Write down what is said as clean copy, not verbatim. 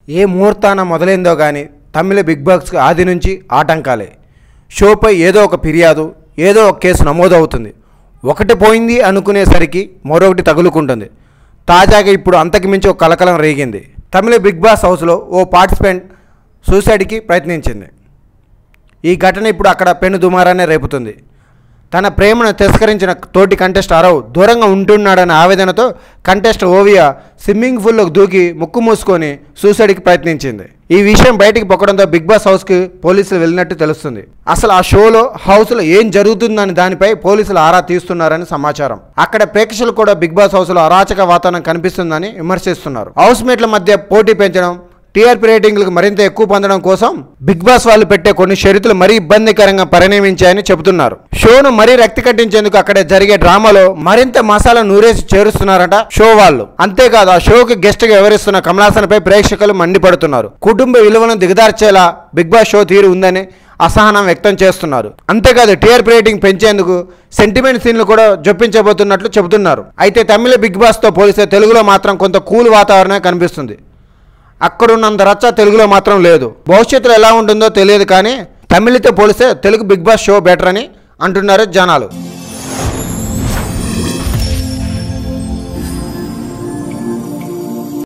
ఏ ముహూర్తాన మొదలైందో కానీ తమిళ బిగ్ బాస్కి ఆది నుంచి ఆటంకాలే. షోపై ఏదో ఒక ఫిర్యాదు, ఏదో ఒక కేసు నమోదవుతుంది. ఒకటి పోయింది అనుకునేసరికి మరొకటి తగులుకుంటుంది. తాజాగా ఇప్పుడు అంతకు మించి ఒక కలకలం రేగింది. తమిళ బిగ్ బాస్ హౌస్లో ఓ పార్టిసిపెంట్ సూసైడ్కి ప్రయత్నించింది. ఈ ఘటన ఇప్పుడు అక్కడ పెను దుమారాన్ని రేపుతుంది. తన ప్రేమను తిరస్కరించిన తోటి కంటెస్ట్ అరవ్ దూరంగా ఉంటున్నాడన్న ఆవేదనతో కంటెస్ట్ ఓవియా స్విమ్మింగ్ పూల్లోకి దూకి ముక్కు మూసుకొని సూసైడ్కి ప్రయత్నించింది. ఈ విషయం బయటికి పొక్కడంతో బిగ్ బాస్ హౌస్కి పోలీసులు వెళ్ళినట్టు తెలుస్తుంది. అసలు ఆ షోలో హౌస్లో ఏం జరుగుతుందని దానిపై పోలీసులు ఆరా తీస్తున్నారని సమాచారం. అక్కడ ప్రేక్షకులు కూడా బిగ్ బాస్ హౌస్లో అరాచక వాతావరణం కనిపిస్తుందని విమర్శిస్తున్నారు. హౌస్ మేట్ల మధ్య పోటీ పెంచడం, టీఆర్పీ రేటింగ్లకు మరింత ఎక్కువ పొందడం కోసం బిగ్ బాస్ వాళ్ళు పెట్టే కొన్ని షరతులు మరీ ఇబ్బందికరంగా పరిణమించాయని చెబుతున్నారు. షోను మరీ రక్తి కట్టించేందుకు అక్కడ జరిగే డ్రామాలో మరింత మసాలా నూరేసి చేరుస్తున్నారట షో వాళ్ళు. అంతేకాదు, ఆ షోకి గెస్ట్ గా వ్యవహరిస్తున్న కమల్ హాసన్ పై ప్రేక్షకులు మండిపడుతున్నారు. కుటుంబ విలువలను దిగదార్చేలా బిగ్ బాస్ షో తీరు ఉందని అసహనం వ్యక్తం చేస్తున్నారు. అంతేకాదు, టీఆర్పీ రేటింగ్ పెంచేందుకు సెంటిమెంట్ సీన్లు కూడా జొప్పించబోతున్నట్లు చెబుతున్నారు. అయితే తమిళ బిగ్ బాస్తో పోలిస్తే తెలుగులో మాత్రం కొంత కూల్ వాతావరణమే కనిపిస్తుంది. అక్కడున్నంత రచ్చ తెలుగులో మాత్రం లేదు. భవిష్యత్తులో ఎలా ఉంటుందో తెలియదు, కానీ తమిళతో పోలిస్తే Telugu big boss show better అని అంటున్నారు జనాలు.